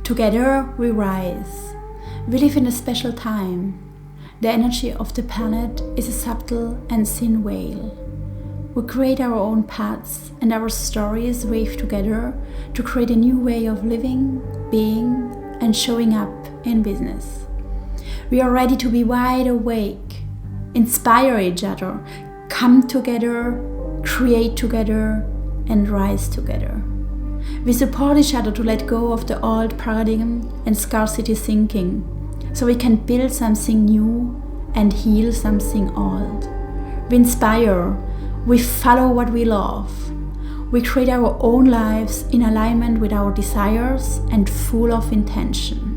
Together we rise. We live in a special time. The energy of the planet is a subtle and thin veil. We create our own paths and our stories weave together to create a new way of living, being, and showing up in business. We are ready to be wide awake, inspire each other, come together, create together, and rise together. We support each other to let go of the old paradigm and scarcity thinking, so we can build something new and heal something old. We inspire, we follow what we love. We create our own lives in alignment with our desires and full of intention.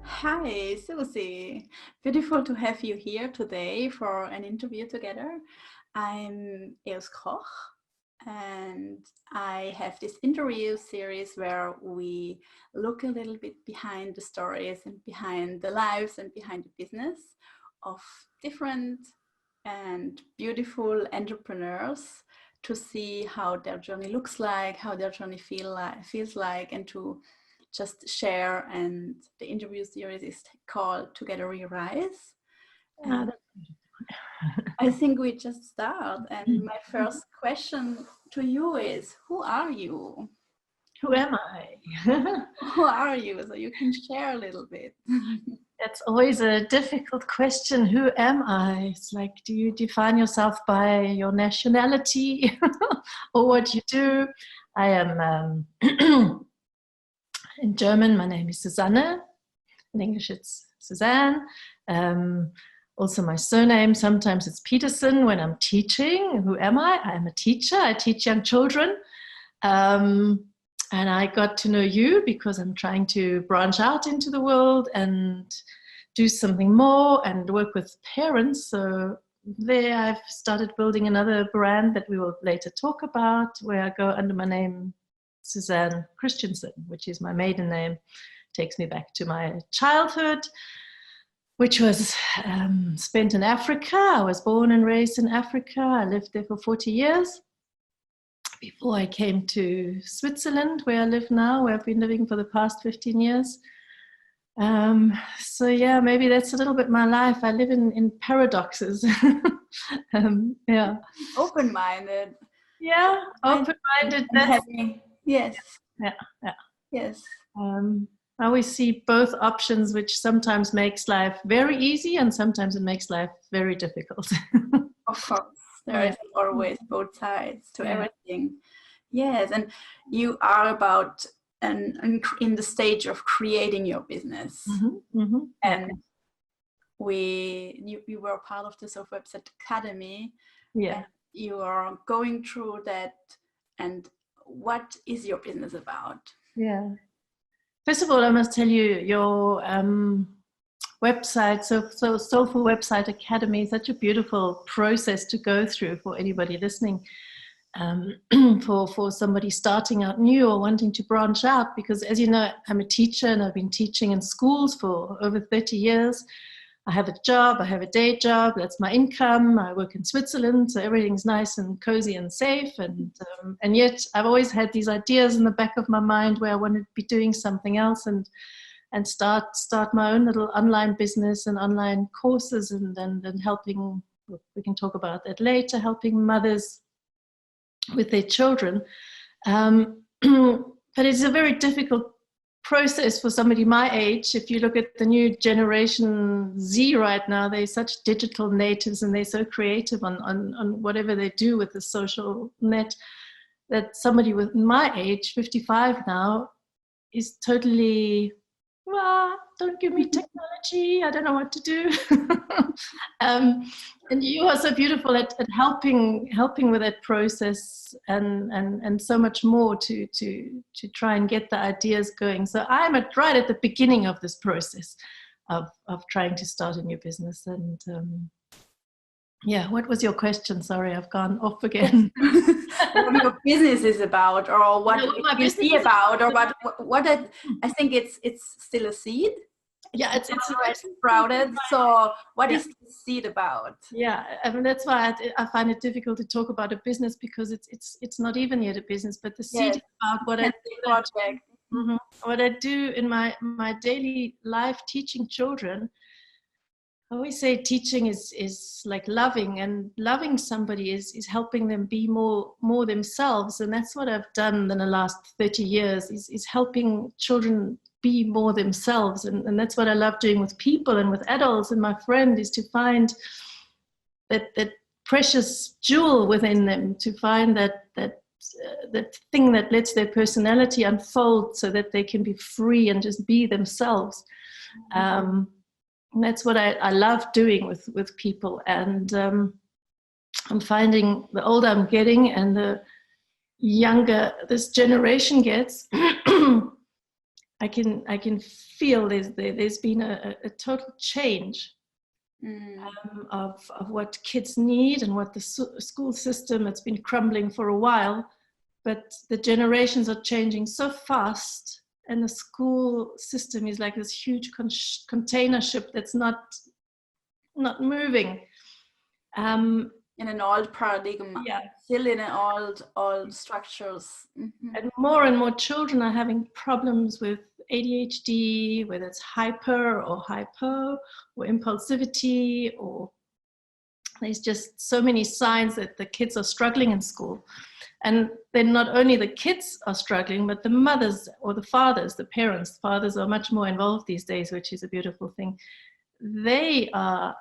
Hi, Susie. Beautiful to have you here today for an interview together. I'm Eos Koch, and I have this interview series where we look a little bit behind the stories and behind the lives and behind the business of different and beautiful entrepreneurs to see how their journey looks like, how their journey feels like, and to just share. And the interview series is called Together We Rise. And I think we just start. And my first question to you is, who are you? Who am I? Who are you? So you can share a little bit. That's always a difficult question. Who am I? It's like, do you define yourself by your nationality or what you do? I am in German, my name is Susanne. In English, it's Susanne. Also, my surname, sometimes it's Peterson when I'm teaching. Who am I? I am a teacher. I teach young children. And I got to know you because I'm trying to branch out into the world and do something more and work with parents. So there I've started building another brand that we will later talk about, where I go under my name Susanne Christiansen, which is my maiden name. Takes me back to my childhood, which was spent in Africa. I was born and raised in Africa. I lived there for 40 years before I came to Switzerland, where I live now, where I've been living for the past 15 years. So yeah, maybe that's a little bit my life. I live in paradoxes. Yeah. Open-minded. Yeah, open-minded. Yes. Yeah. Yes. I always see both options, which sometimes makes life very easy and sometimes it makes life very difficult. Of course, there is always both sides to everything. Yes, and you are about in the stage of creating your business. And you were part of the Soulful Website Academy. Yeah. You are going through that. And what is your business about? Yeah. First of all, I must tell you, your website, so Soulful Website Academy, is such a beautiful process to go through for anybody listening, for somebody starting out new or wanting to branch out. Because as you know, I'm a teacher and I've been teaching in schools for over 30 years. I have a job, I have a day job, that's my income. I work in Switzerland, so everything's nice and cozy and safe. And yet I've always had these ideas in the back of my mind where I wanted to be doing something else and start my own little online business and online courses and then helping, we can talk about that later, helping mothers with their children. But it's a very difficult process for somebody my age. If you look at the new generation Z right now, they're such digital natives and they're so creative on whatever they do with the social net, that somebody with my age, 55 now, is totally, well, don't give me technology, I don't know what to do. And you are so beautiful at helping with that process and so much more to try and get the ideas going. So I'm right at the beginning of this process of trying to start a new business. And yeah, what was your question? Sorry, I've gone off again. What your business is about, or what my business is about, or what I think it's still a seed. Yeah, it's already sprouted. So what Yeah. is the seed about? Yeah, I mean that's why I find it difficult to talk about a business, because it's not even yet a business, but the seed Yes, is about project. what I do in my daily life teaching children. I always say teaching is like loving, and loving somebody is helping them be more themselves, and that's what I've done in the last 30 years is helping children be more themselves, and that's what I love doing with people and with adults and my friend, is to find that precious jewel within them, to find that thing that lets their personality unfold so that they can be free and just be themselves. And that's what I love doing with people. And I'm finding the older I'm getting and the younger this generation gets, I can feel there's been a total change of what kids need and what the school system, it's been crumbling for a while, but the generations are changing so fast, and the school system is like this huge container ship that's not moving. In an old paradigm, Yeah. Still in an old structures. And more children are having problems with ADHD, whether it's hyper or hypo or impulsivity, or there's just so many signs that the kids are struggling in school. And then not only the kids are struggling, but the mothers or the fathers, the parents. Fathers are much more involved these days, which is a beautiful thing. They are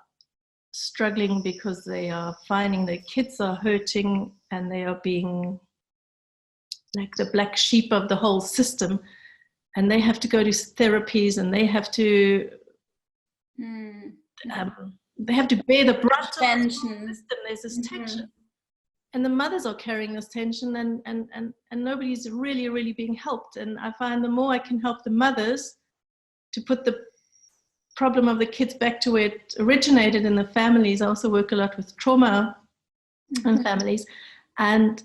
struggling because they are finding their kids are hurting, and they are being like the black sheep of the whole system, and they have to go to therapies, and they have to bear the brunt of the system. There's this tension, and the mothers are carrying this tension, and nobody's really being helped. And I find the more I can help the mothers to put the problem of the kids back to where it originated in the families. I also work a lot with trauma and families, and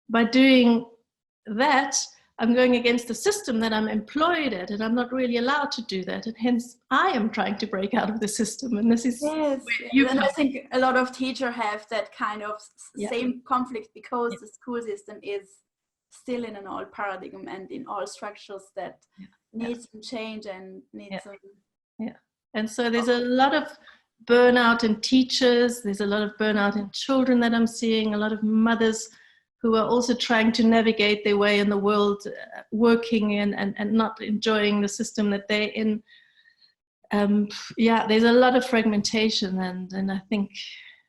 by doing that, I'm going against the system that I'm employed at, and I'm not really allowed to do that, and hence I am trying to break out of the system. And this is and I think a lot of teachers have that kind of same conflict, because the school system is still in an old paradigm and in all structures that needs some change and needs some and so there's a lot of burnout in teachers, there's a lot of burnout in children that I'm seeing, a lot of mothers who are also trying to navigate their way in the world, working in and not enjoying the system that they're in. There's a lot of fragmentation, and I think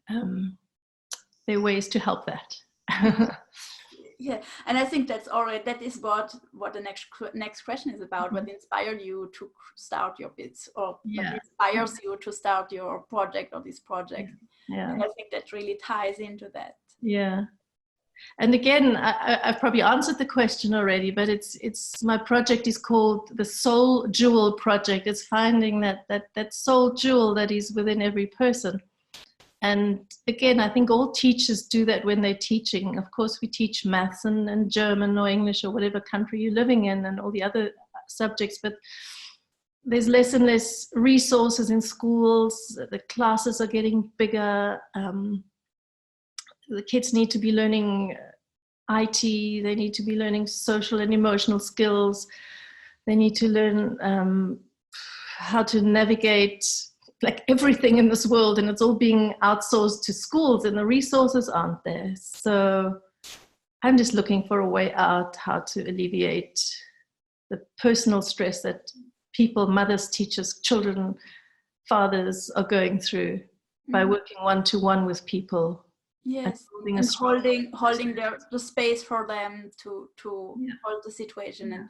there are ways to help that. Yeah, and I think that is what the next question is about. What inspired you to start your bits, or what inspires you to start your project or this project? And I think that really ties into that. Yeah. And again, I've probably answered the question already, but it's my project is called the Soul Jewel Project. It's finding that soul jewel that is within every person. And again, I think all teachers do that when they're teaching. Of course, we teach maths and German or English or whatever country you're living in, and all the other subjects, but there's less and less resources in schools. The classes are getting bigger. The kids need to be learning IT, they need to be learning social and emotional skills, they need to learn how to navigate like everything in this world, and it's all being outsourced to schools, and the resources aren't there. So I'm just looking for a way out, how to alleviate the personal stress that people, mothers, teachers, children, fathers are going through by working one-to-one with people. Yes, and holding the space for them to hold the situation and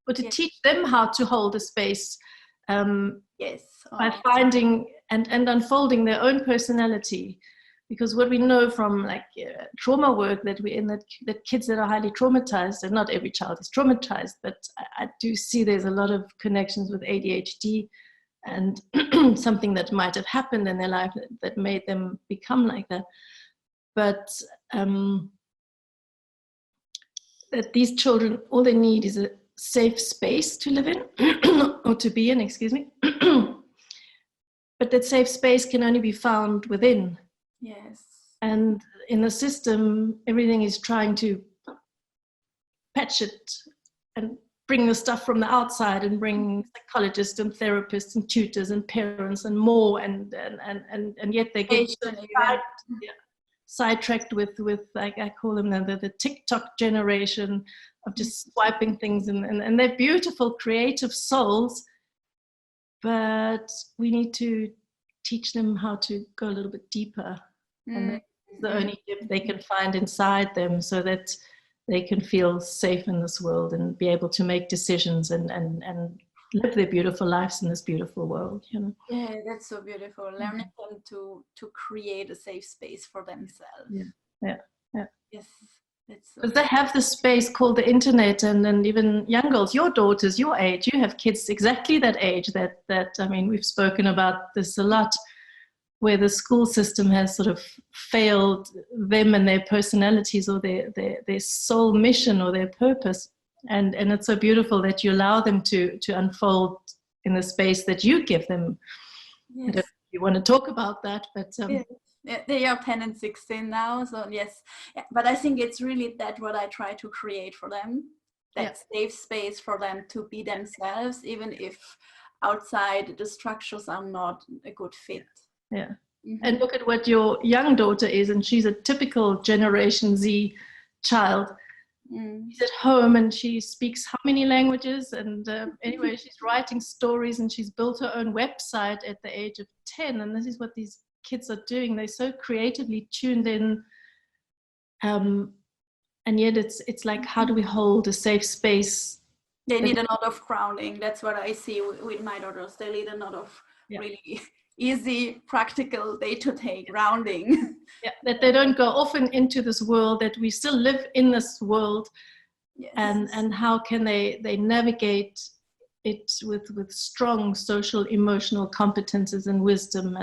but to teach them how to hold the space. By finding and unfolding their own personality, because what we know from like trauma work that that kids that are highly traumatized, and not every child is traumatized, but I do see there's a lot of connections with ADHD and something that might have happened in their life that made them become like that. But that these children, all they need is safe space to live in or to be in, excuse me. But that safe space can only be found within. Yes. And in the system, everything is trying to patch it and bring the stuff from the outside and bring psychologists and therapists and tutors and parents and more, and yet they get sidetracked with like I call them the TikTok generation of just swiping things, and they're beautiful creative souls, but we need to teach them how to go a little bit deeper, and that's the only gift they can find inside them, so that they can feel safe in this world and be able to make decisions and live their beautiful lives in this beautiful world, you know. Yeah, that's so beautiful. Learning them to create a safe space for themselves. Yeah. Yes, that's so. Because they have this space called the internet, and even young girls, your daughters, your age, you have kids exactly that age. That I mean, we've spoken about this a lot, where the school system has sort of failed them and their personalities or their soul mission or their purpose. And it's so beautiful that you allow them to unfold in the space that you give them. Yes. I don't know if you want to talk about that, but yeah, they are 10 and 16 now, so yes. Yeah, but I think it's really that what I try to create for them, that safe space for them to be themselves, even if outside the structures are not a good fit. Yeah. And look at what your young daughter is, and she's a typical Generation Z child. She's at home and she speaks how many languages, and anyway, she's writing stories, and she's built her own website at the age of 10, and this is what these kids are doing. They're so creatively tuned in, and yet it's like, how do we hold a safe space? They need a lot of grounding. That's what I see with my daughters. They need a lot of really easy, practical, day-to-day grounding. Yeah, that they don't go often into this world, that we still live in this world. Yes. And how can they navigate it with strong social, emotional competences and wisdom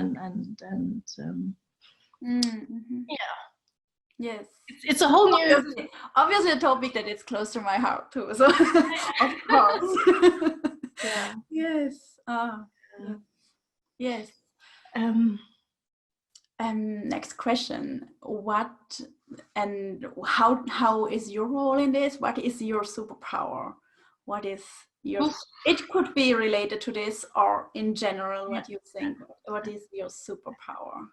Yes. It's a whole new... Obviously a topic that is close to my heart too, so of course. Yeah. Yes. Yes. Next question. What and how is your role in this? What is your superpower? What is your... It could be related to this, or in general, what you think. What is your superpower?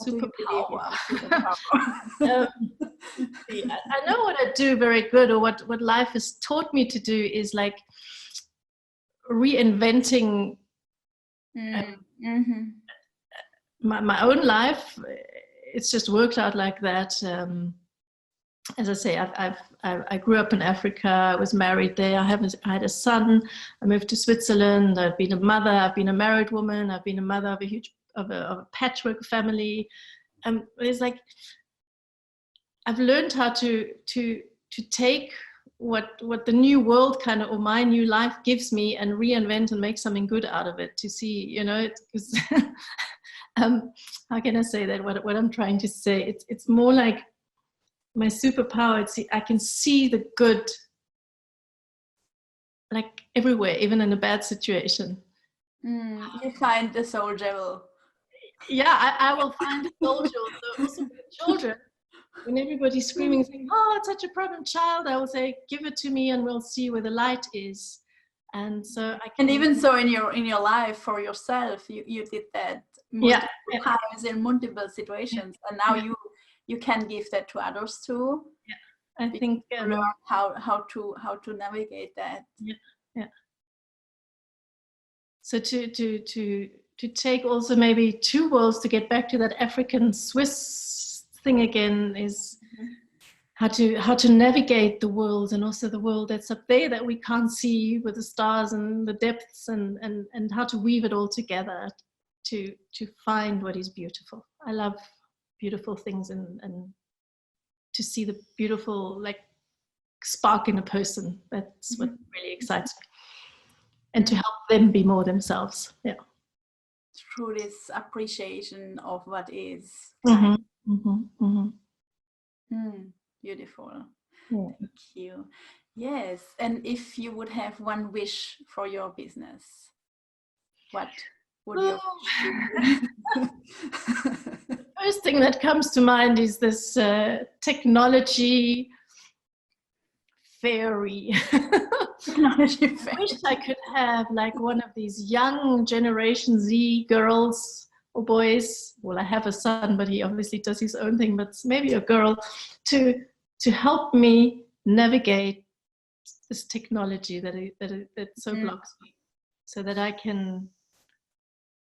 Superpower. I know what I do very good, or what life has taught me to do is like reinventing my own life. It's just worked out like that. As I say, I grew up in Africa. I was married there. I had a son. I moved to Switzerland. I've been a mother. I've been a married woman. I've been a mother of a patchwork family. It's like I've learned how to take what the new world kind of, or my new life gives me, and reinvent and make something good out of it. To see, you know, because how can I say that? What I'm trying to say, it's more like my superpower. I can see the good, like everywhere, even in a bad situation. You find the soul jewel. Yeah, I will find the soul jewel. So also with children, when everybody's screaming, saying, "Oh, it's such a problem child," I will say, "Give it to me, and we'll see where the light is." And so I can. And even so, in your life for yourself, you did that multiple times in multiple situations, and now you can give that to others too. Yeah, I think learn how to navigate that. Yeah. So to take also maybe two worlds, to get back to that African Swiss thing again, is how to navigate the world, and also the world that's up there that we can't see, with the stars and the depths, and how to weave it all together to find what is beautiful. I love beautiful things, and to see the beautiful, like, spark in a person. That's what really excites me. And to help them be more themselves. Yeah. Through this appreciation of what is. Beautiful. Yeah. Thank you. Yes, and if you would have one wish for your business, what would your wish be? The first thing that comes to mind is this technology fairy. Technology I fairy. wish I could have like one of these young Generation Z girls or boys. Well, I have a son, but he obviously does his own thing, but maybe a girl to help me navigate this technology that so blocks me, so that I can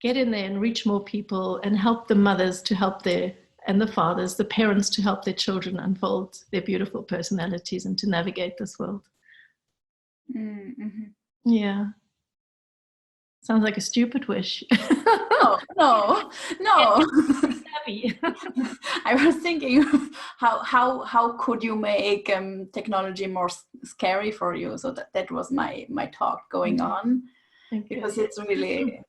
get in there and reach more people and help the mothers to help and the fathers, the parents to help their children unfold their beautiful personalities and to navigate this world. Mm-hmm. Yeah. Sounds like a stupid wish. No. Heavy. I was thinking, how could you make technology more scary for you? So that was my talk going on, because it's really.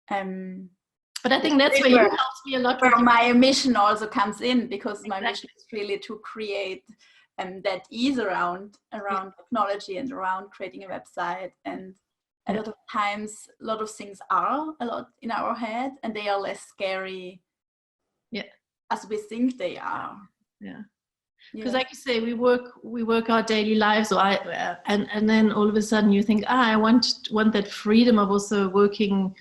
But I think that's where you helped me a lot. Where my mission also comes in, because my mission is really to create that ease around technology and around creating a website. And a lot of times, a lot of things are a lot in our head, and they are less scary as we think they are. Because like you say, we work our daily lives, and then all of a sudden you think, I want that freedom of also working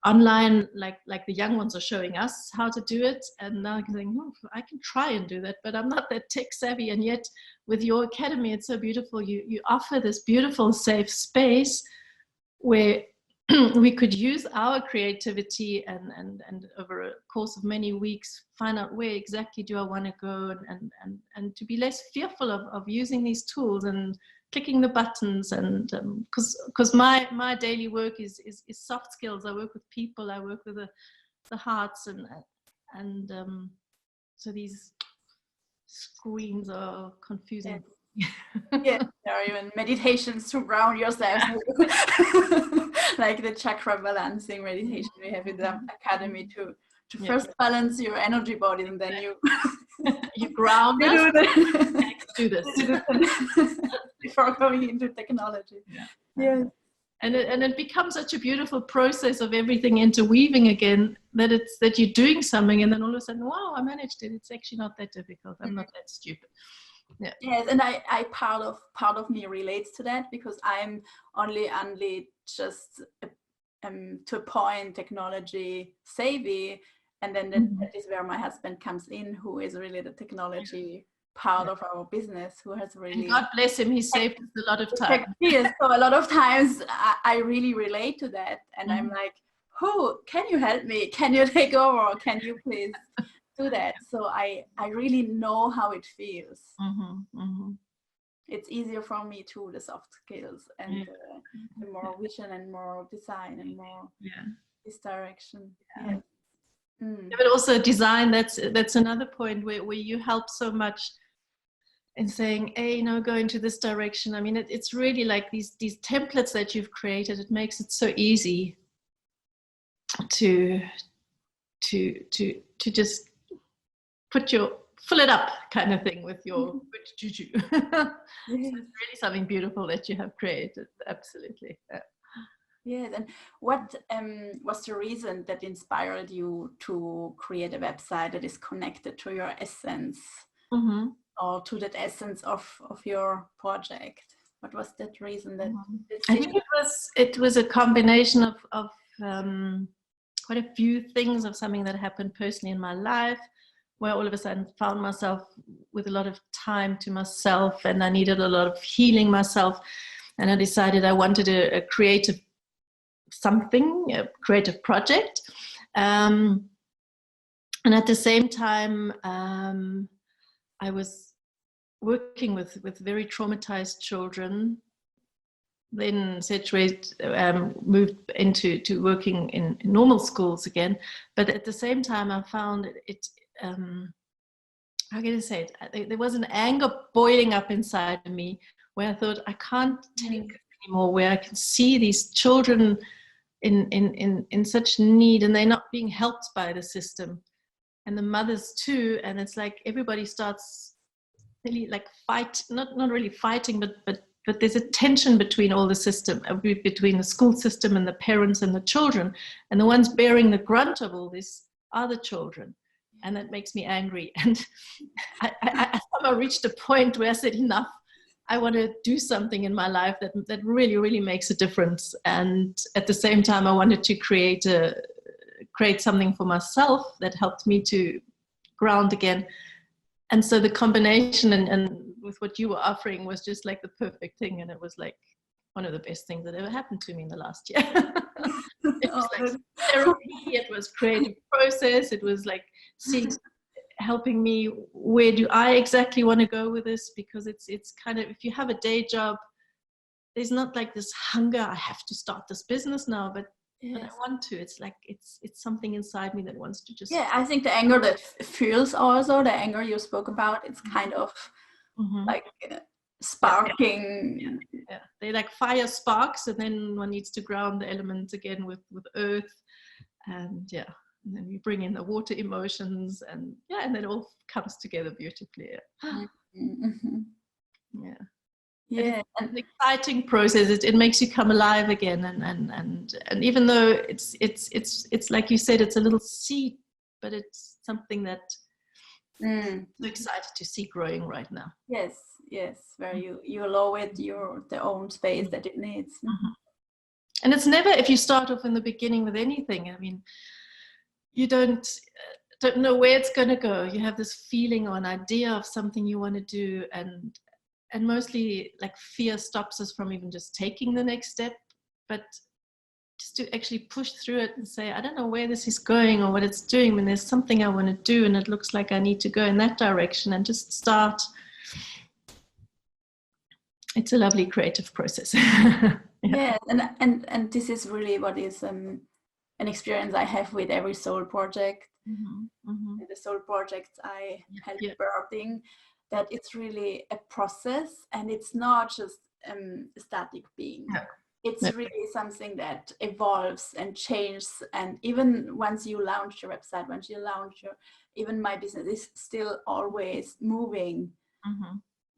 online, like the young ones are showing us how to do it, and now I'm thinking, I can try and do that, but I'm not that tech savvy. And yet with your academy, it's so beautiful. You offer this beautiful safe space where we could use our creativity and over a course of many weeks find out where exactly do I want to go, and to be less fearful of using these tools and clicking the buttons. And because my daily work is soft skills. I work with people, I work with the hearts, and so these screens are confusing. There are even meditations to ground yourself, like the chakra balancing meditation we have in the academy to first balance your energy body, and then you ground it. Do this before going into technology. And it becomes such a beautiful process of everything interweaving again, that you're doing something, and then all of a sudden, wow, I managed it. It's actually not that difficult. I'm not that stupid. Yes, and I part of me relates to that, because I'm only just to a point technology savvy, and then that is where my husband comes in, who is really the technology part of our business, who has really, and God bless him, he saved us a lot of time. Yes, so a lot of times I really relate to that, and I'm like, can you help me? Can you take over? Can you please do that? So I really know how it feels. It's easier for me too, the soft skills and the more vision and more design and more this direction. But also design, that's another point where you help so much in saying, hey, go into this direction. I mean, it's really like these templates that you've created. It makes it so easy to just fill it up kind of thing with your good juju. So it's really something beautiful that you have created. Absolutely. Yes, and what was the reason that inspired you to create a website that is connected to your essence, or to that essence of your project? What was that reason? That I think it was a combination of quite a few things, of something that happened personally in my life, where all of a sudden found myself with a lot of time to myself, and I needed a lot of healing myself, and I decided I wanted a creative project, and at the same time I was working with very traumatized children, then moved into working in normal schools again. But at the same time I found it how can I say it, there was an anger boiling up inside of me, where I thought, I can't take it anymore, where I can see these children in such need, and they're not being helped by the system, and the mothers too, and it's like everybody starts really like not really fighting, but there's a tension between all the system, between the school system and the parents and the children, and the ones bearing the grunt of all this are the children, and that makes me angry. And I somehow reached a point where I said, enough. I want to do something in my life that really, really makes a difference. And at the same time, I wanted to create something for myself that helped me to ground again. And so the combination and with what you were offering was just like the perfect thing. And it was like one of the best things that ever happened to me in the last year. It was like therapy, it was creative process, it was like helping me, where do I exactly want to go with this? Because it's kind of, if you have a day job, there's not like this hunger, I have to start this business now, but I want to. It's like it's something inside me that wants to just. Yeah, I think the anger that feels also, the anger you spoke about, it's kind of like sparking. Yeah. They like fire sparks, and then one needs to ground the elements again with earth, and and then we bring in the water emotions, and and it all comes together beautifully. Yeah, and an exciting process. It makes you come alive again, and even though it's like you said, it's a little seed, but it's something that I'm so excited to see growing right now. Yes, where you allow it the own space that it needs. And it's never, if you start off in the beginning with anything, I mean, you don't know where it's going to go. You have this feeling or an idea of something you want to do, and mostly like fear stops us from even just taking the next step, but just to actually push through it and say, I don't know where this is going or what it's doing, but there's something I want to do and it looks like I need to go in that direction, and just start. It's a lovely creative process. Yeah, and this is really what is an experience I have with every soul project. The soul projects I help birthing, that it's really a process, and it's not just a static being. It's really something that evolves and changes, and even once you launch your website, once you launch even my business is still always moving.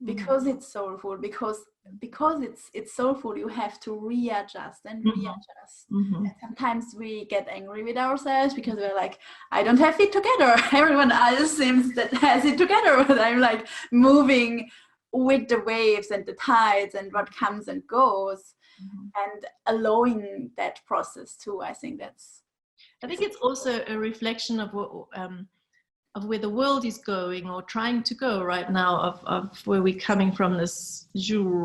Because it's soulful, because it's soulful, you have to readjust and readjust. And sometimes we get angry with ourselves because we're like, I don't have it together. Everyone else seems that has it together, but I'm like moving with the waves and the tides and what comes and goes, and allowing that process too. I think it's also a reflection of what of where the world is going or trying to go right now, of where we're coming from, this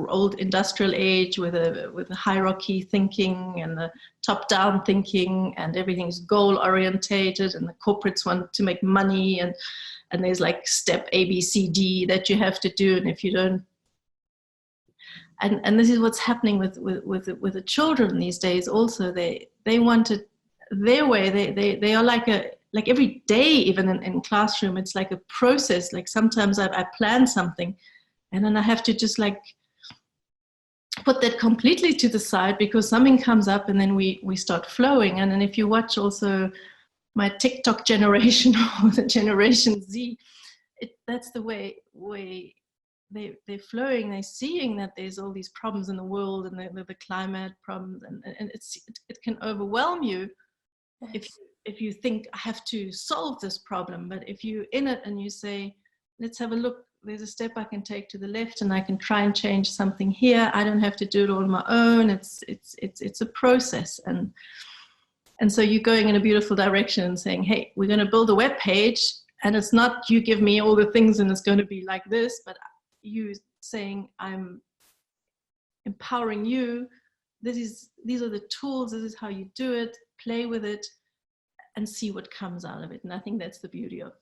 old industrial age with a hierarchy thinking and the top-down thinking, and everything's goal-orientated, and the corporates want to make money, and there's like step A, B, C, D that you have to do, and if you don't, and this is what's happening with the children these days also. They want it their way. They are like every day, even in classroom, it's like a process. Like sometimes I plan something, and then I have to just like put that completely to the side because something comes up, and then we start flowing. And then if you watch also my TikTok generation or the Generation Z, that's the way they're flowing. They're seeing that there's all these problems in the world, and the climate problems, and it can overwhelm you. Yes. If you think I have to solve this problem, but if you're in it and you say, let's have a look, there's a step I can take to the left, and I can try and change something here. I don't have to do it all on my own. It's a process, and so you're going in a beautiful direction and saying, hey, we're going to build a web page, and it's not you give me all the things and it's going to be like this, but you saying, I'm empowering you. These are the tools. This is how you do it. Play with it and see what comes out of it. And I think that's the beauty of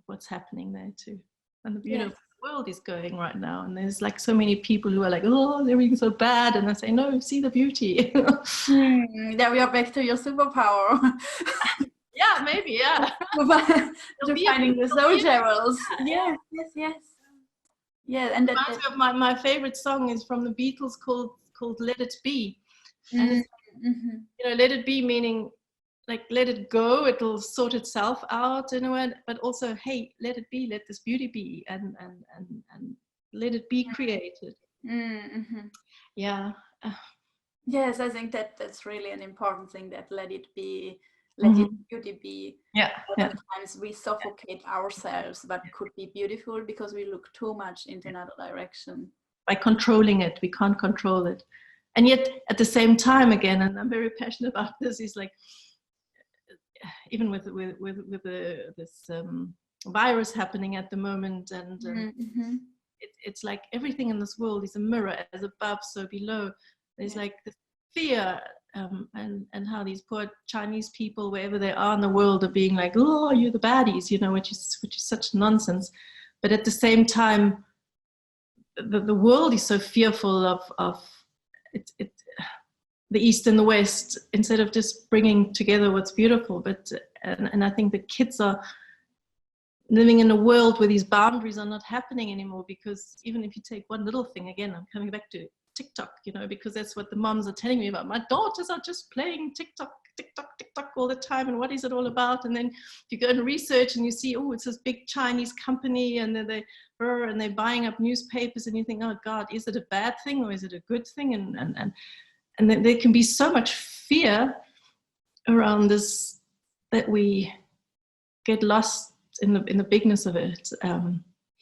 what's happening there too. And the beauty of the world is going right now. And there's like so many people who are like, oh, everything's so bad. And I say, no, see the beauty. There we are back to your superpower. Yeah, maybe, yeah. To finding the soul jewels. Yes. Yeah, and that reminds me of my favorite song is from the Beatles called Let It Be. And it's, let it be, meaning like let it go, it'll sort itself out in a way, but also, hey, let it be, let this beauty be, and let it be created. Mm-hmm. Yeah. Yes, I think that that's really an important thing, that let it be, let it beauty be. Yeah. Sometimes we suffocate ourselves, but could be beautiful because we look too much into another direction. By controlling it, we can't control it. And yet at the same time, again, and I'm very passionate about this, is like, even with this virus happening at the moment, and it's like everything in this world is a mirror, as above, so below. There's like the fear, and how these poor Chinese people, wherever they are in the world, are being like, oh, you're the baddies, you know, which is such nonsense. But at the same time, the world is so fearful of it, the East and the West, instead of just bringing together what's beautiful. But and I think the kids are living in a world where these boundaries are not happening anymore, because even if you take one little thing, again, I'm coming back to TikTok, you know, because that's what the moms are telling me about. My daughters are just playing TikTok all the time, and what is it all about? And then if you go and research and you see, oh, it's this big Chinese company, and then they're buying up newspapers, and you think, oh God, is it a bad thing or is it a good thing? And then there can be so much fear around this that we get lost in the bigness of it.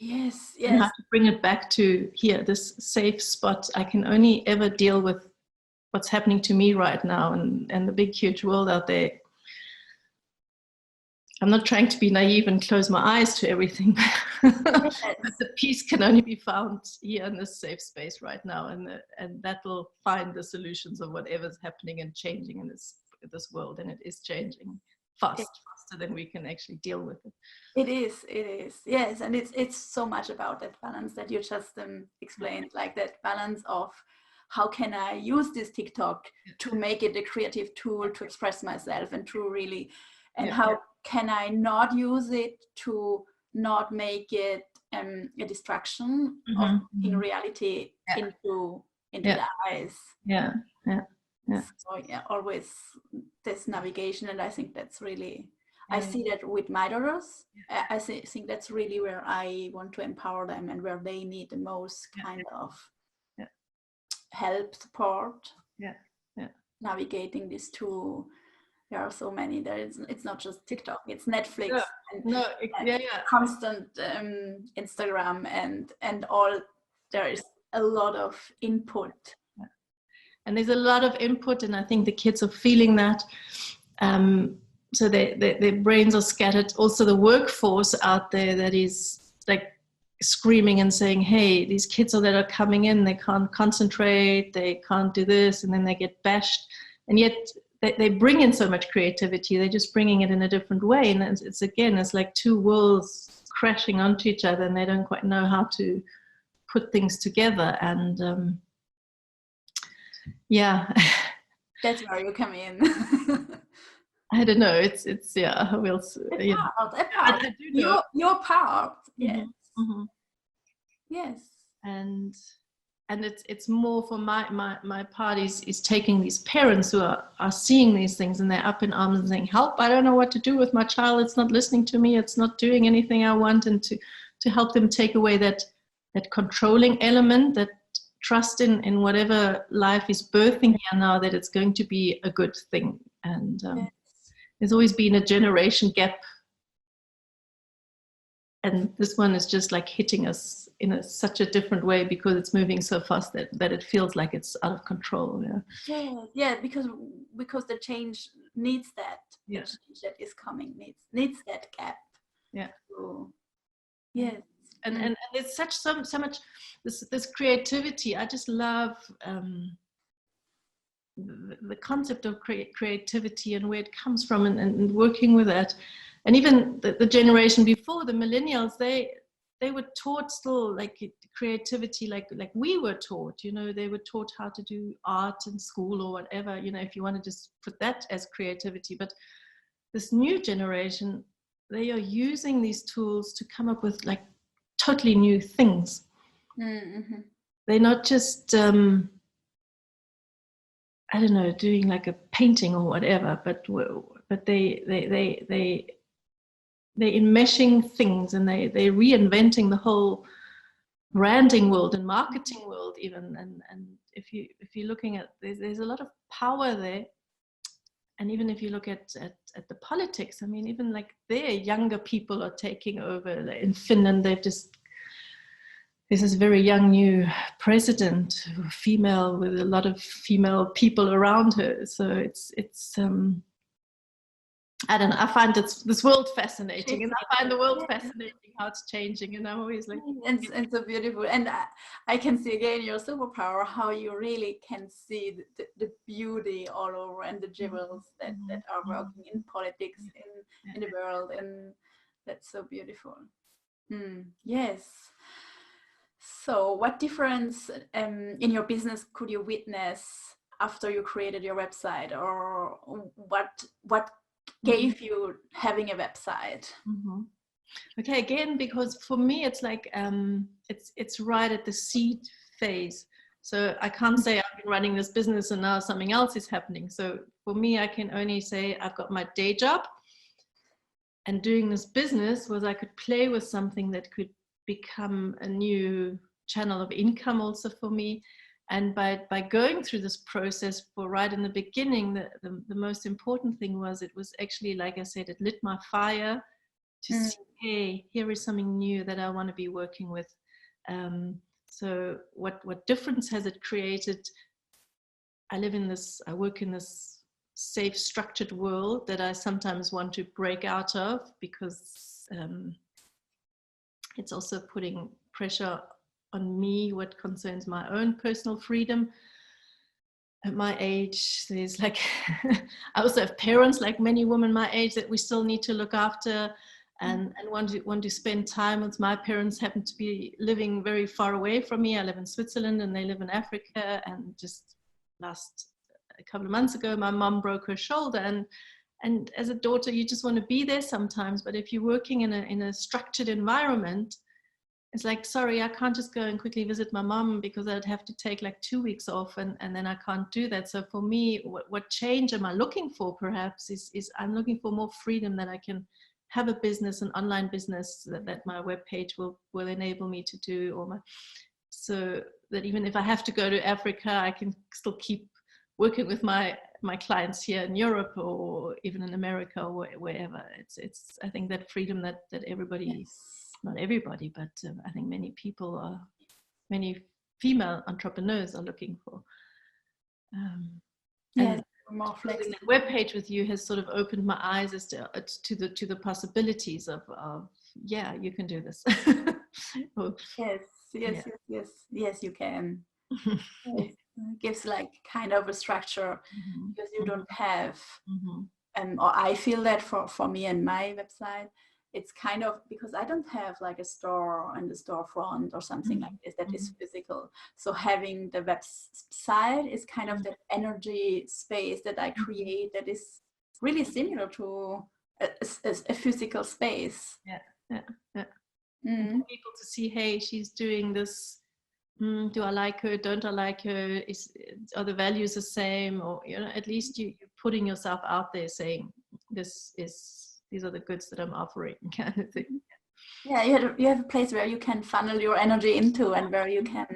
Yes. And how to bring it back to here, this safe spot. I can only ever deal with what's happening to me right now, and the big, huge world out there. I'm not trying to be naive and close my eyes to everything, but the peace can only be found here in this safe space right now, and that will find the solutions of whatever's happening and changing in this world, and it is changing faster than we can actually deal with it. It is, yes, and it's so much about that balance that you just explained, like that balance of how can I use this TikTok to make it a creative tool to express myself and to really, and how can I not use it to not make it a distraction of in reality into lies. So always this navigation, and I think that's really, I see that with my daughters. I think that's really where I want to empower them, and where they need the most kind of help, support, navigating these two. There are so many. It's not just TikTok, it's Netflix, constant Instagram, and all. There is a lot of input. And there's a lot of input, and I think the kids are feeling that. So their brains are scattered. Also the workforce out there that is like screaming and saying, hey, these kids that are coming in, they can't concentrate, they can't do this, and then they get bashed. And yet they bring in so much creativity, they're just bringing it in a different way. And it's like two worlds crashing onto each other, and they don't quite know how to put things together. And that's where you come in. I don't know. It's we'll. I do know. Your part. Yes. Yes. And it's more for my part is taking these parents who are seeing these things, and they're up in arms and saying, help, I don't know what to do with my child. It's not listening to me. It's not doing anything I want. And to help them take away that controlling element, that trust in whatever life is birthing here now, that it's going to be a good thing. And there's always been a generation gap, and this one is just like hitting us in such a different way, because it's moving so fast that it feels like it's out of control. Because the change needs that. The change that is coming needs that gap. So, yes. And there's so much this creativity. I just love the concept of creativity and where it comes from, and working with that. And even the generation before, the millennials, they were taught still like creativity, like we were taught. You know, they were taught how to do art in school or whatever. You know, if you want to just put that as creativity. But this new generation, they are using these tools to come up with like totally new things. They're not just I don't know, doing like a painting or whatever, but they enmeshing things, and they reinventing the whole branding world and marketing world even. And if you're looking at, there's a lot of power there. And even if you look at the politics, I mean, even like their younger people are taking over. In Finland, there's this very young new president, female, with a lot of female people around her. So it's I don't know, I find this world fascinating, and I find the world fascinating, how it's changing, and I'm always like, and so beautiful. And I can see again your superpower, how you really can see the beauty all over, and the jewels that are working in politics, in the world, and that's so beautiful. Yes. So what difference in your business could you witness after you created your website, or what gave you having a website? Okay, again, because for me it's like it's right at the seed phase. So I can't say I've been running this business and now something else is happening. So for me, I can only say I've got my day job, and doing this business was I could play with something that could become a new channel of income also for me. And by going through this process, for right in the beginning, the most important thing was, it was actually, like I said, it lit my fire to see, hey, here is something new that I want to be working with. So what difference has it created? I work in this safe, structured world that I sometimes want to break out of, because it's also putting pressure on me what concerns my own personal freedom. At my age, there's like I also have parents, like many women my age, that we still need to look after, and want to spend time with. My parents happen to be living very far away from me. I live in Switzerland and they live in Africa, and just a couple of months ago my mum broke her shoulder, and as a daughter you just want to be there sometimes, but if you're working in a structured environment, it's like, sorry, I can't just go and quickly visit my mom, because I'd have to take like 2 weeks off, and then I can't do that. So for me, what change am I looking for perhaps is I'm looking for more freedom, that I can have a business, an online business that my webpage will enable me to do, so that even if I have to go to Africa, I can still keep working with my clients here in Europe, or even in America, or wherever. It's I think that freedom that everybody, yes. Not everybody, but I think many female entrepreneurs are looking for. Yes, more flexible. The webpage with you has sort of opened my eyes as to the possibilities of yeah, you can do this. Yes, you can. It gives like kind of a structure, because you don't have, or I feel that for me and my website, it's kind of, because I don't have like a store and the storefront or something like this that is physical. So having the website is kind of that energy space that I create, that is really similar to a physical space. Yeah. And for people to see, hey, she's doing this. Do I like her? Don't I like her? Are the values the same? Or at least you're putting yourself out there, saying these are the goods that I'm offering, kind of thing. Yeah, you have a place where you can funnel your energy into, and where you can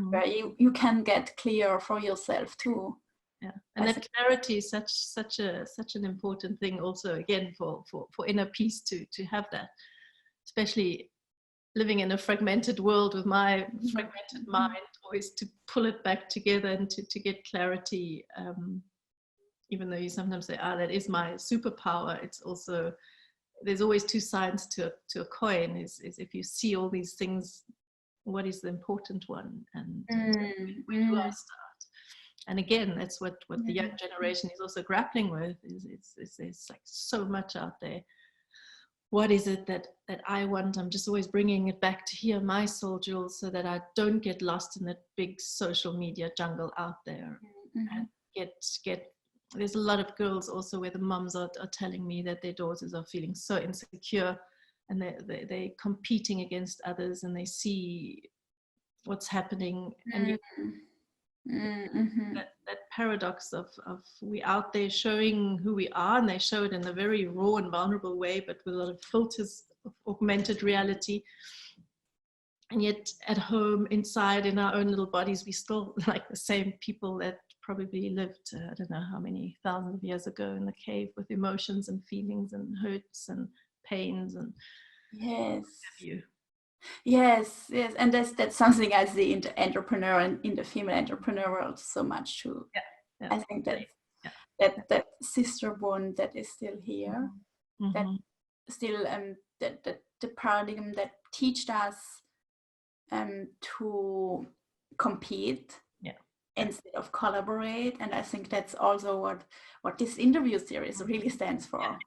where you can get clear for yourself too. Yeah, and that clarity is such an important thing also, again, for inner peace, to have that, especially living in a fragmented world with my fragmented mind, always to pull it back together and to get clarity. Even though you sometimes say, that is my superpower, it's also, there's always two sides to a coin, is if you see all these things, what is the important one, and where do I start? And again, that's what the young generation is also grappling with, is there's like so much out there. What is it that I want? I'm just always bringing it back to here, my soul jewels, so that I don't get lost in that big social media jungle out there, and get there's a lot of girls also where the mums are telling me that their daughters are feeling so insecure, and they're competing against others, and they see what's happening, and Mm-hmm. That paradox of we out there showing who we are, and they show it in a very raw and vulnerable way, but with a lot of filters of augmented reality. And yet at home, inside, in our own little bodies, we still like the same people that probably lived, I don't know how many thousands of years ago in the cave, with emotions and feelings and hurts and pains and Yes. have you. Yes, and that's something I see in the entrepreneur and in the female entrepreneur world so much too. Yeah. I think that Yeah. that sister bond that is still here, Mm-hmm. that still the paradigm that teached us to compete instead of collaborate, and I think that's also what this interview series really stands for.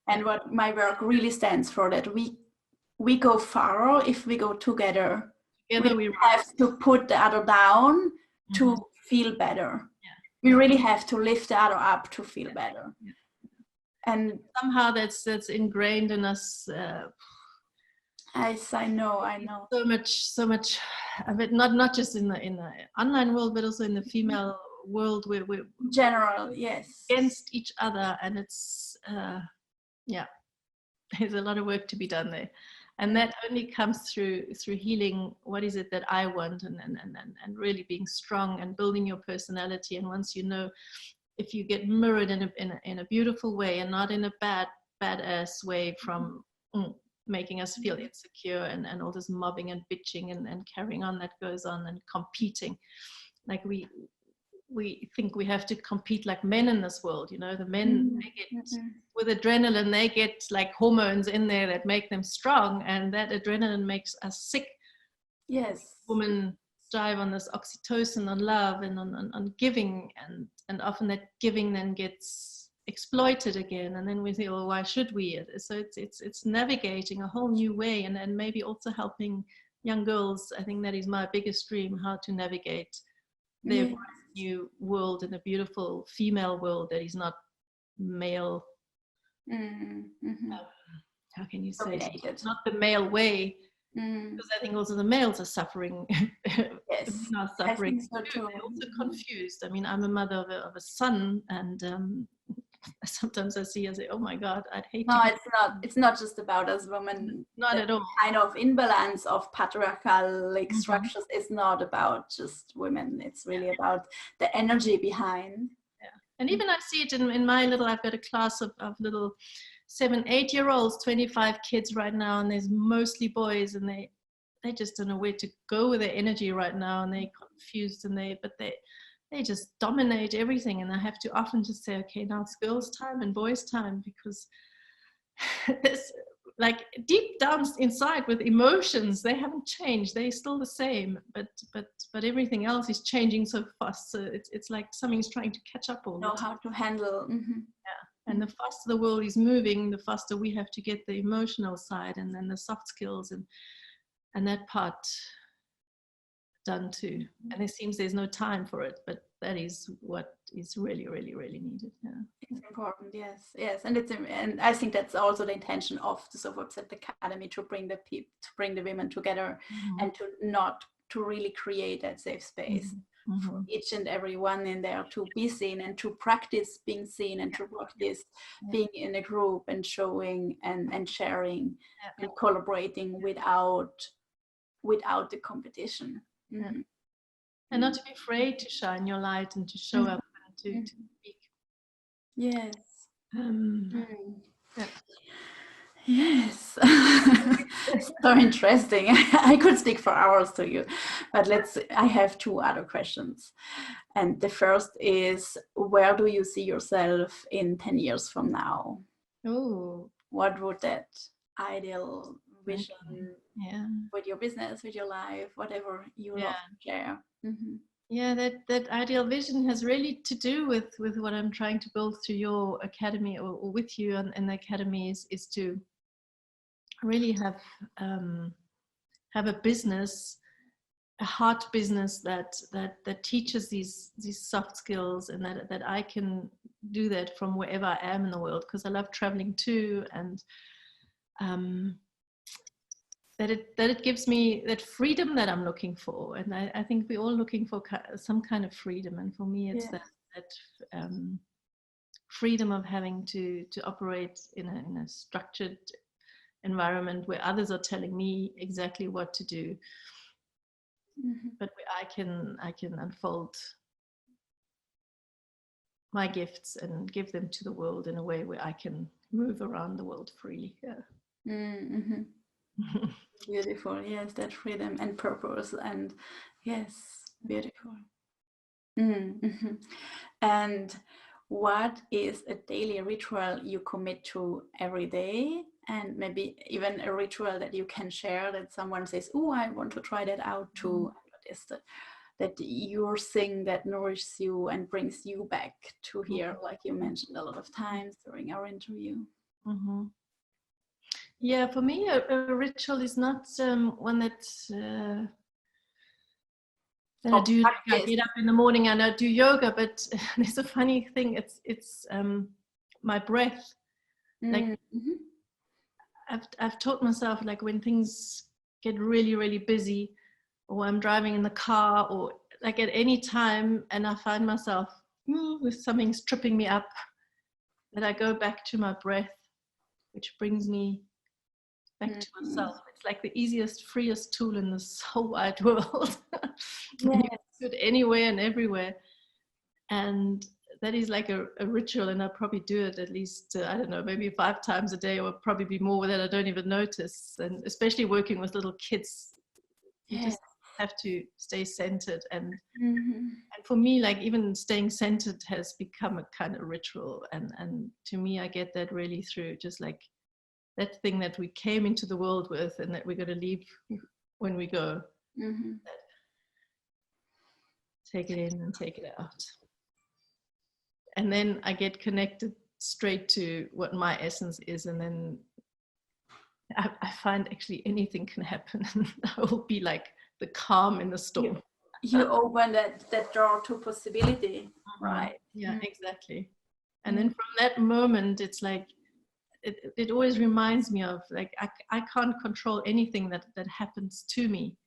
And what my work really stands for, that we go far if we go together. We have to put the other down to feel better. We really have to lift the other up to feel better. And somehow that's ingrained in us. I know. So much of it, not just in the online world, but also in the female world, where we're general, yes, against each other, and it's there's a lot of work to be done there, and that only comes through healing. What is it that I want, and really being strong and building your personality. And once you know, if you get mirrored in a beautiful way and not in a badass way from making us feel insecure and all this mobbing and bitching and carrying on that goes on, and competing, like we think we have to compete like men in this world. The men, they get with adrenaline, they get like hormones in there that make them strong, and that adrenaline makes us sick. Yes, women strive on this oxytocin, on love, and on giving, and often that giving then gets exploited again, and then we think, well, why should we? So it's navigating a whole new way, and maybe also helping young girls. I think that is my biggest dream, how to navigate their new world, in a beautiful female world that is not male. How can you say it? Not the male way, because I think also the males are suffering. Yes, are suffering so too. They're also confused. I mean, I'm a mother of a son, and sometimes I see and say, oh my God, I'd hate to. It's not just about us women. Not at all. Kind of imbalance of patriarchal structures is not about just women. It's really about the energy behind. And even I see it in my little, I've got a class of little 7-8-year-olds, 25 kids right now, and there's mostly boys, and they just don't know where to go with their energy right now, and they're confused, and they just dominate everything. And I have to often just say, okay, now it's girls' time and boys' time, because there's like deep down inside with emotions, they haven't changed. They're still the same, but everything else is changing so fast. So it's like something's trying to catch up all the time. Know how to handle. And the faster the world is moving, the faster we have to get the emotional side and then the soft skills and that part done too. And it seems there's no time for it, but that is what is really, really, really needed. It's important, yes, and I think that's also the intention of the Soulful Academy, to bring the women together, and to really create that safe space for each and every one in there to be seen and to practice being seen and to practice being in a group and showing and sharing and collaborating without the competition. And not to be afraid to shine your light and to show up and to speak. Yes. Yes. So interesting. I could speak for hours to you, but I have 2 other questions. And the first is, where do you see yourself in 10 years from now? Oh, what would that ideal vision with your business, with your life, whatever you love to share? Yeah, that ideal vision has really to do with what I'm trying to build through your academy, or with you in the academy, is to really have a business, a heart business that teaches these soft skills, and that I can do that from wherever I am in the world, because I love traveling too, and it gives me that freedom that I'm looking for. And I think we're all looking for some kind of freedom. And for me, it's that freedom of having to operate in a structured environment where others are telling me exactly what to do, but where I can unfold my gifts and give them to the world in a way where I can move around the world freely. Beautiful. Yes, that freedom and purpose, and yes, beautiful. And what is a daily ritual you commit to every day, and maybe even a ritual that you can share that someone says, oh, I want to try that out too? What is that your thing that nourishes you and brings you back to here, like you mentioned a lot of times during our interview? Yeah, for me, a ritual is not one that I do. Like I get up in the morning and I do yoga, but there's a funny thing. It's my breath. Like I've taught myself, like when things get really, really busy, or I'm driving in the car, or like at any time, and I find myself with something tripping me up, that I go back to my breath, which brings me back to myself. It's like the easiest, freest tool in this whole wide world. You can do it anywhere and everywhere. And that is like a ritual, and I probably do it at least, I don't know, maybe 5 times a day, or probably be more that I don't even notice. And especially working with little kids, you just have to stay centered. And for me, like even staying centered has become a kind of ritual. And to me, I get that really through just like that thing that we came into the world with, and that we're going to leave when we go. Take it in and take it out. And then I get connected straight to what my essence is. And then I find actually anything can happen. And I will be like the calm in the storm. You open that door to possibility, right? Yeah, exactly. And then from that moment, it's like, it always reminds me of like, I can't control anything that happens to me,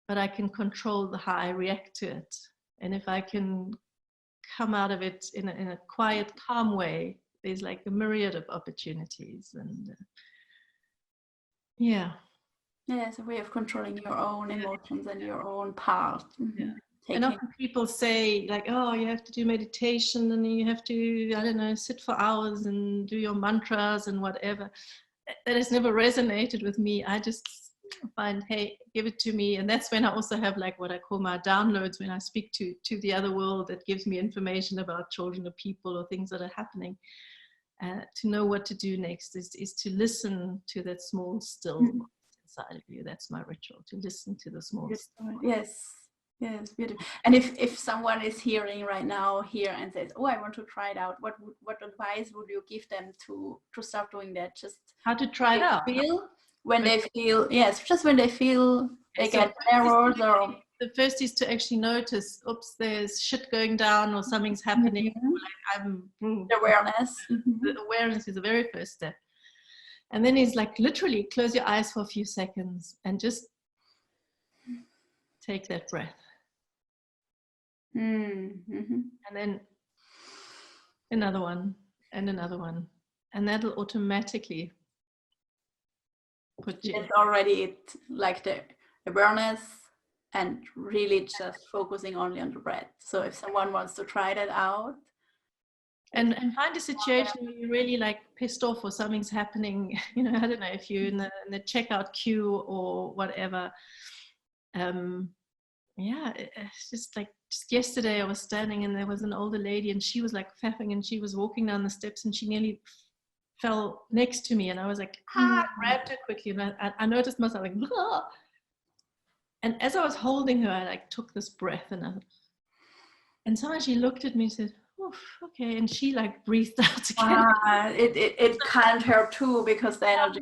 but I can control how I react to it. And if I can come out of it in a quiet, calm way, there's like a myriad of opportunities. And it's a way of controlling your own emotions and your own part. And often people say like, oh, you have to do meditation and you have to, I don't know, sit for hours and do your mantras and whatever. That has never resonated with me. I just find, hey, give it to me. And that's when I also have like what I call my downloads, when I speak to the other world, that gives me information about children or people or things that are happening. To know what to do next is to listen to that small still inside of you. That's my ritual, to listen to the small still. Yes, beautiful. And if someone is hearing right now here and says, oh, I want to try it out, what advice would you give them to start doing that? Just how to try it out. When they feel they get errors, or the first is to actually notice, oops, there's shit going down or something's happening. The awareness. The awareness is the very first step. And then is like literally close your eyes for a few seconds and just take that breath. And then another one and another one. And that'll automatically put you. It's already like the awareness and really just focusing only on the breath. So if someone wants to try that out. And find a situation where you're really like pissed off or something's happening, you know, I don't know, if you're in the checkout queue or whatever. It's just like, just yesterday I was standing and there was an older lady and she was like faffing and she was walking down the steps and she nearly fell next to me, and I was like, I grabbed her quickly and I noticed myself like, ah. And as I was holding her, I like took this breath and somehow she looked at me and said, oof, okay, and she like breathed out again. It calmed her too, because the energy.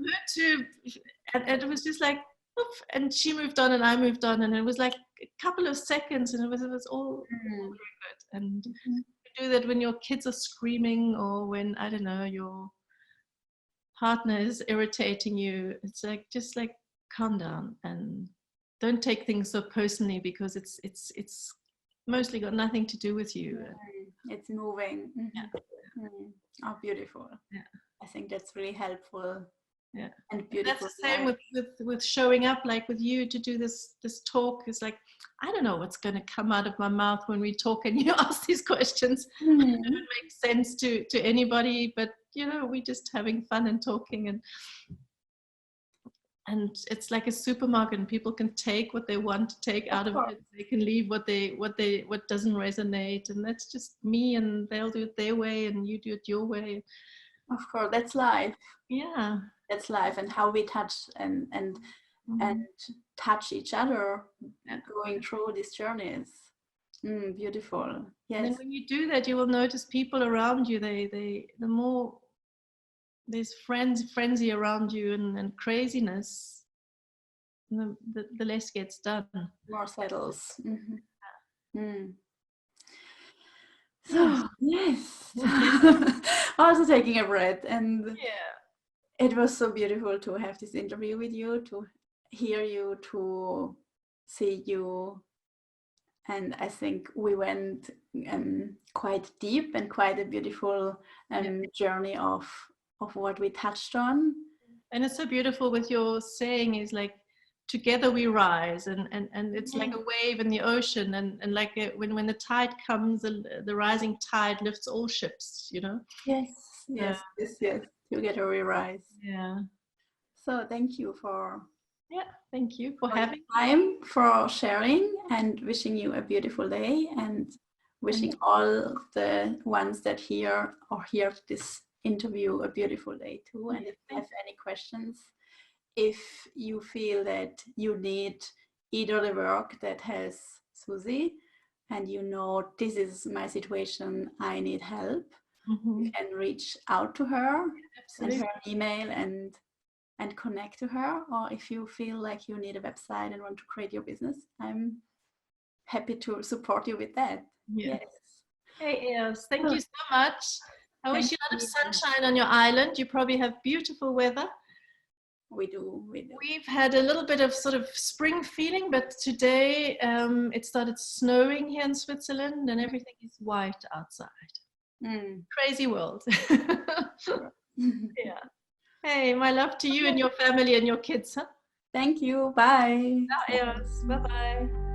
And it was just like, oof, and she moved on and I moved on, and it was like a couple of seconds, and it was all very good. And you do that when your kids are screaming, or when, I don't know, your partner is irritating you. It's like, just like calm down and don't take things so personally, because it's mostly got nothing to do with you. It's moving. Mm-hmm. Yeah. Oh, beautiful. Yeah. I think that's really helpful. Yeah. And beautiful. That's the same with showing up, like with you, to do this talk. Is like, I don't know what's going to come out of my mouth when we talk and you ask these questions. Mm-hmm. It makes sense to anybody, but we're just having fun and talking, and it's like a supermarket, and people can take what they want to take out of it. They can leave what doesn't resonate, and that's just me, and they'll do it their way and you do it your way. Of course, that's life. Yeah, that's life, and how we touch and touch each other going through these journeys. Beautiful. Yes. And then when you do that, you will notice people around you, the more there's frenzy around you and craziness, the less gets done. More settles. So yes. Also taking a breath, and it was so beautiful to have this interview with you, to hear you, to see you. And I think we went quite deep and quite a beautiful journey of what we touched on. And it's so beautiful with your saying is like, together we rise, and it's like a wave in the ocean, and like when the tide comes, the rising tide lifts all ships, Yes. Together we rise. Yeah. So thank you for having time, for sharing, and wishing you a beautiful day, and wishing all the ones that hear this interview a beautiful day too. And if you have any questions, if you feel that you need either the work that has Susie, and this is my situation, I need help, you can reach out to her, send her an email and connect to her. Or if you feel like you need a website and want to create your business, I'm happy to support you with that. Yes. Hey, Eos, thank you so much. I wish you a lot of sunshine on your island. You probably have beautiful weather. We do. We've had a little bit of sort of spring feeling, but today it started snowing here in Switzerland, and everything is white outside. Crazy world. Yeah. Hey, my love to you and your family and your kids. Huh? Thank you. Bye. Bye. Bye-bye.